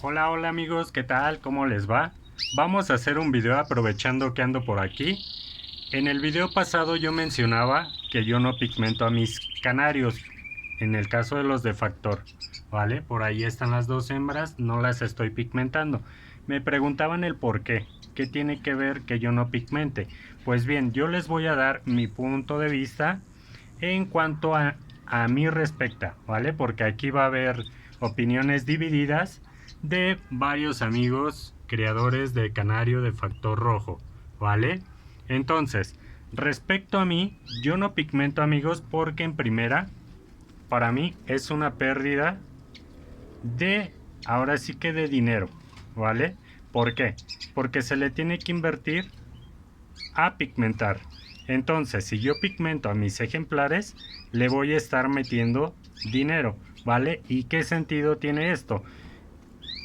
Hola, hola amigos, ¿qué tal? ¿Cómo les va? Vamos a hacer un video aprovechando que ando por aquí. En el video pasado yo mencionaba que yo no pigmento a mis canarios, en el caso de los de factor, ¿vale? Por ahí están las dos hembras, no las estoy pigmentando. Me preguntaban el por qué, ¿qué tiene que ver que yo no pigmente? Pues bien, yo les voy a dar mi punto de vista en cuanto a mí respecta, ¿vale? Porque aquí va a haber opiniones divididas de varios amigos creadores de canario de factor rojo, ¿vale? Entonces, respecto a mí, yo no pigmento amigos porque en primera, para mí es una pérdida de, ahora sí que de dinero, ¿vale? ¿Por qué? Porque se le tiene que invertir a pigmentar. Entonces, si yo pigmento a mis ejemplares, le voy a estar metiendo dinero, ¿vale? ¿Y qué sentido tiene esto?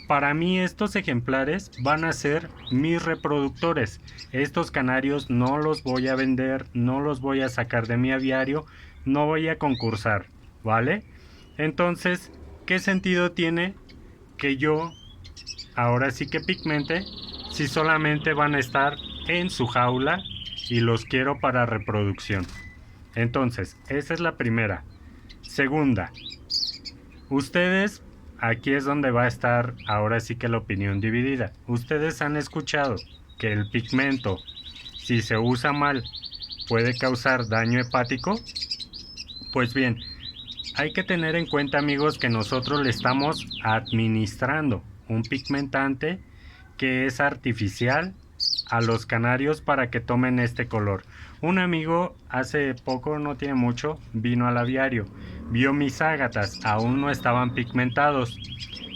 Para mí estos ejemplares van a ser mis reproductores. Estos canarios no los voy a vender, no los voy a sacar de mi aviario, no voy a concursar, ¿vale? Entonces, ¿qué sentido tiene que yo ahora sí que pigmente si solamente van a estar en su jaula y los quiero para reproducción? Entonces, esa es la primera. Segunda, ustedes, aquí es donde va a estar ahora sí que la opinión dividida. Ustedes han escuchado que el pigmento, si se usa mal, puede causar daño hepático. Pues bien, hay que tener en cuenta amigos que nosotros le estamos administrando un pigmentante que es artificial a los canarios para que tomen este color. Un amigo hace poco, no tiene mucho, vino al aviario, vio mis ágatas, aún no estaban pigmentados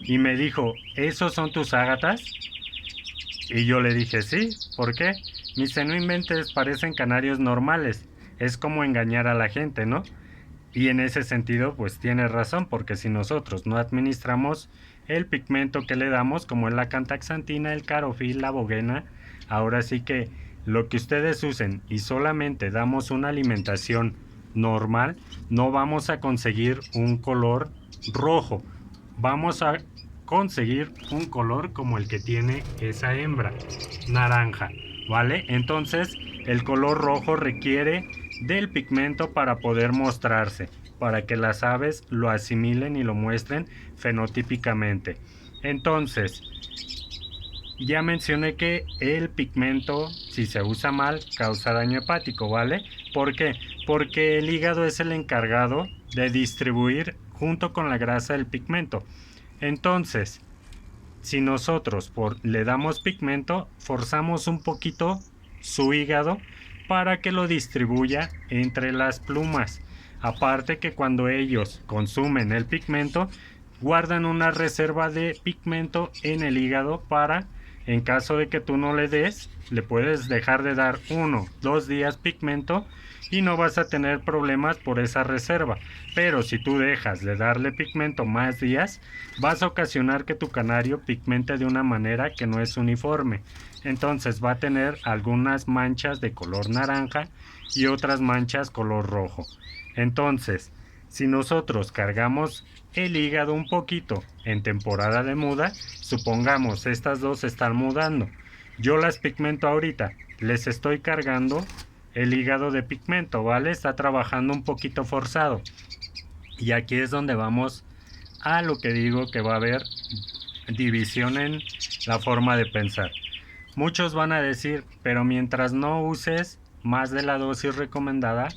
y me dijo, ¿esos son tus ágatas? Y yo le dije, sí, ¿por qué? Me dice, no inventes, parecen canarios normales, es como engañar a la gente, ¿no? Y en ese sentido, pues tiene razón, porque si nosotros no administramos el pigmento que le damos, como es la cantaxantina, el carofil, la bogena, ahora sí que lo que ustedes usen y solamente damos una alimentación normal, no vamos a conseguir un color rojo. Vamos a conseguir un color como el que tiene esa hembra, naranja, ¿vale? Entonces, el color rojo requiere del pigmento para poder mostrarse, para que las aves lo asimilen y lo muestren fenotípicamente. Entonces, ya mencioné que el pigmento, si se usa mal, causa daño hepático, ¿vale? ¿Por qué? Porque el hígado es el encargado de distribuir junto con la grasa el pigmento. Entonces, si nosotros le damos pigmento, forzamos un poquito su hígado para que lo distribuya entre las plumas. Aparte que cuando ellos consumen el pigmento, guardan una reserva de pigmento en el hígado para, en caso de que tú no le des, le puedes dejar de dar 1 o 2 días pigmento y no vas a tener problemas por esa reserva. Pero si tú dejas de darle pigmento más días, vas a ocasionar que tu canario pigmente de una manera que no es uniforme. Entonces va a tener algunas manchas de color naranja y otras manchas color rojo. Entonces, si nosotros cargamos el hígado un poquito en temporada de muda, supongamos estas dos están mudando, yo las pigmento ahorita, les estoy cargando el hígado de pigmento, ¿vale? Está trabajando un poquito forzado. Y aquí es donde vamos a lo que digo que va a haber división en la forma de pensar. Muchos van a decir, pero mientras no uses más de la dosis recomendada,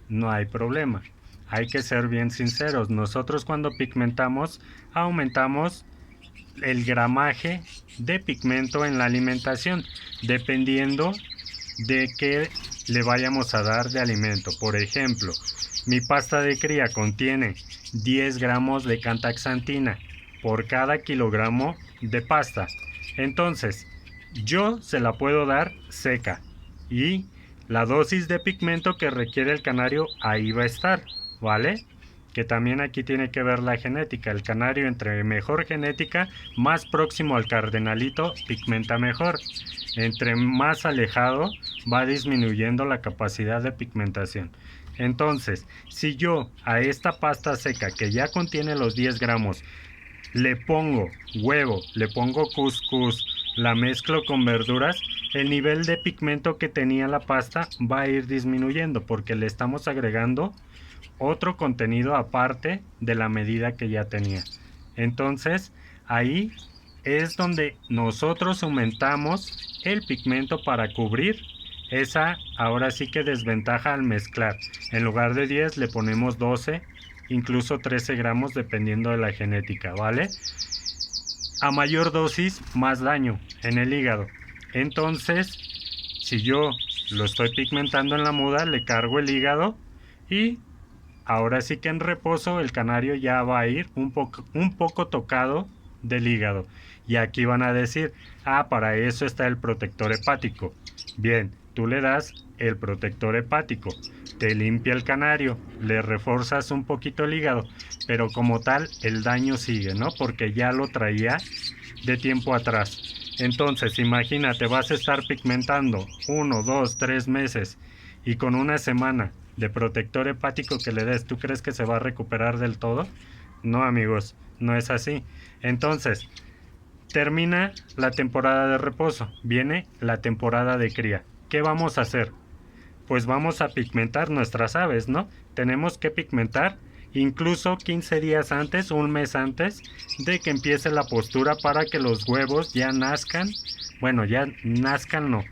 no hay problema. Hay que ser bien sinceros. Nosotros cuando pigmentamos, aumentamos el gramaje de pigmento en la alimentación, dependiendo de qué le vayamos a dar de alimento. Por ejemplo, mi pasta de cría contiene 10 gramos de cantaxantina por cada kilogramo de pasta. Entonces, yo se la puedo dar seca y la dosis de pigmento que requiere el canario ahí va a estar, ¿vale? Que también aquí tiene que ver la genética. El canario entre mejor genética, más próximo al cardenalito, pigmenta mejor. Entre más alejado, va disminuyendo la capacidad de pigmentación. Entonces, si yo a esta pasta seca que ya contiene los 10 gramos le pongo huevo, le pongo cuscús, la mezclo con verduras, el nivel de pigmento que tenía la pasta va a ir disminuyendo porque le estamos agregando otro contenido aparte de la medida que ya tenía. Entonces ahí es donde nosotros aumentamos el pigmento para cubrir esa, ahora sí que desventaja al mezclar. En lugar de 10 le ponemos 12, incluso 13 gramos dependiendo de la genética, ¿vale? A mayor dosis, más daño en el hígado. Entonces, si yo lo estoy pigmentando en la muda, le cargo el hígado y ahora sí que en reposo el canario ya va a ir un poco tocado del hígado. Y aquí van a decir, ah, para eso está el protector hepático. Bien, tú le das el protector hepático, te limpia el canario, le reforzas un poquito el hígado, pero como tal el daño sigue, ¿no? Porque ya lo traía de tiempo atrás. Entonces imagínate, vas a estar pigmentando 1, 2, 3 meses y con una semana de protector hepático que le des, ¿tú crees que se va a recuperar del todo? No, amigos, no es así. Entonces, termina la temporada de reposo, viene la temporada de cría. ¿Qué vamos a hacer? Pues vamos a pigmentar nuestras aves, ¿no? Tenemos que pigmentar incluso 15 días antes, un mes antes de que empiece la postura para que los huevos ya nazcan. Bueno, ya nazcan no,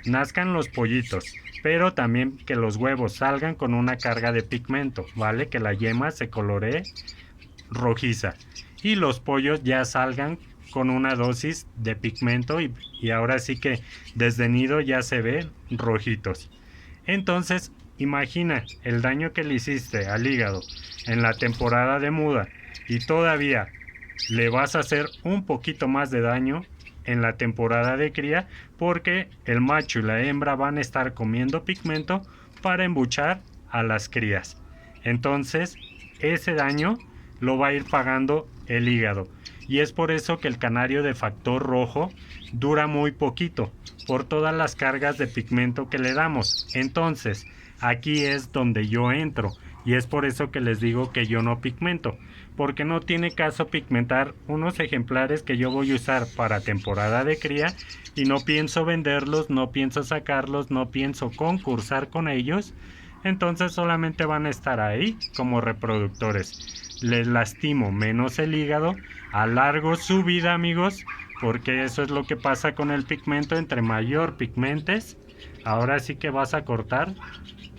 nazcan los pollitos, pero también que los huevos salgan con una carga de pigmento, ¿vale? Que la yema se coloree rojiza y los pollos ya salgan con una dosis de pigmento y ahora sí que desde nido ya se ven rojitos. Entonces, imagina el daño que le hiciste al hígado en la temporada de muda y todavía le vas a hacer un poquito más de daño en la temporada de cría porque el macho y la hembra van a estar comiendo pigmento para embuchar a las crías. Entonces, ese daño lo va a ir pagando el hígado. Y es por eso que el canario de factor rojo dura muy poquito, por todas las cargas de pigmento que le damos. Entonces, aquí es donde yo entro. Y es por eso que les digo que yo no pigmento. Porque no tiene caso pigmentar unos ejemplares que yo voy a usar para temporada de cría. Y no pienso venderlos, no pienso sacarlos, no pienso concursar con ellos. Entonces solamente van a estar ahí como reproductores. Les lastimo menos el hígado, alargo su vida, amigos, porque eso es lo que pasa con el pigmento. Entre mayor pigmentes, ahora sí que vas a cortar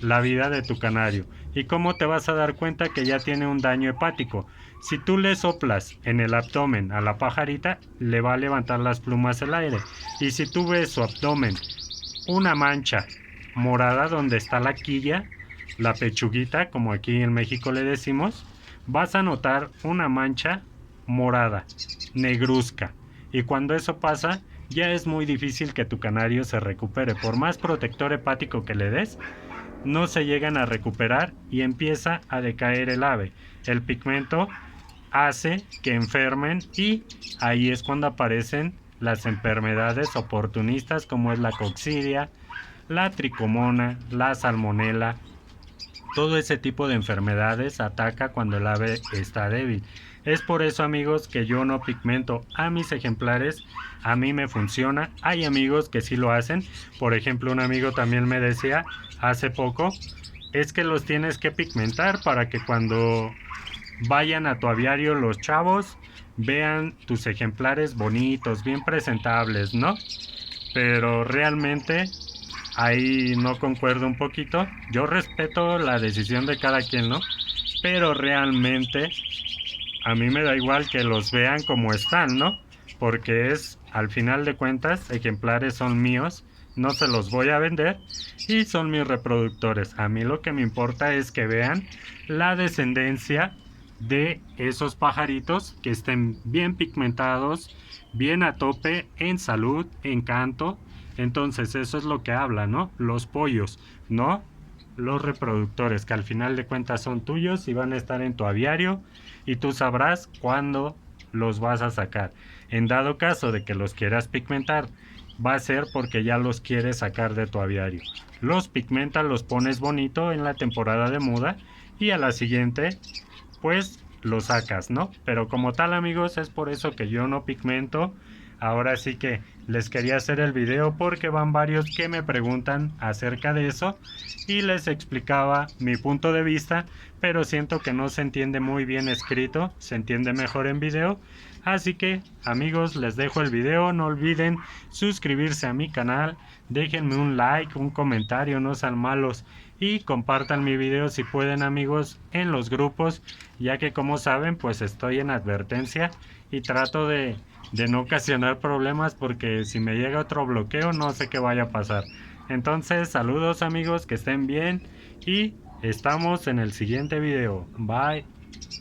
la vida de tu canario. ¿Y cómo te vas a dar cuenta que ya tiene un daño hepático? Si tú le soplas en el abdomen a la pajarita, le va a levantar las plumas al aire. Y si tú ves su abdomen una mancha morada donde está la quilla, la pechuguita, como aquí en México le decimos, vas a notar una mancha morada, negruzca. Y cuando eso pasa, ya es muy difícil que tu canario se recupere. Por más protector hepático que le des, no se llegan a recuperar y empieza a decaer el ave. El pigmento hace que enfermen y ahí es cuando aparecen las enfermedades oportunistas como es la coccidia, la tricomona, la salmonela. Todo ese tipo de enfermedades ataca cuando el ave está débil. Es por eso, amigos, que yo no pigmento a mis ejemplares. A mí me funciona. Hay amigos que sí lo hacen. Por ejemplo, un amigo también me decía hace poco, es que los tienes que pigmentar para que cuando vayan a tu aviario los chavos vean tus ejemplares bonitos, bien presentables, ¿no? Pero realmente ahí no concuerdo un poquito. Yo respeto la decisión de cada quien, ¿no? Pero realmente a mí me da igual que los vean como están, ¿no? Porque es, al final de cuentas, ejemplares son míos, no se los voy a vender y son mis reproductores. A mí lo que me importa es que vean la descendencia de esos pajaritos, que estén bien pigmentados, bien a tope en salud, en canto. Entonces eso es lo que habla, ¿no? Los pollos, no los reproductores, que al final de cuentas son tuyos y van a estar en tu aviario y tú sabrás cuándo los vas a sacar. En dado caso de que los quieras pigmentar, va a ser porque ya los quieres sacar de tu aviario. Los pigmentas, los pones bonito en la temporada de muda y a la siguiente, pues lo sacas, ¿no? Pero como tal, amigos, es por eso que yo no pigmento. Ahora sí que les quería hacer el video porque van varios que me preguntan acerca de eso y les explicaba mi punto de vista, pero siento que no se entiende muy bien escrito, se entiende mejor en video. Así que, amigos, les dejo el video. No olviden suscribirse a mi canal, déjenme un like, un comentario, no sean malos, y compartan mi video si pueden, amigos, en los grupos, ya que como saben pues estoy en advertencia y trato de no ocasionar problemas, porque si me llega otro bloqueo no sé qué vaya a pasar. Entonces, saludos, amigos, que estén bien y estamos en el siguiente video. Bye.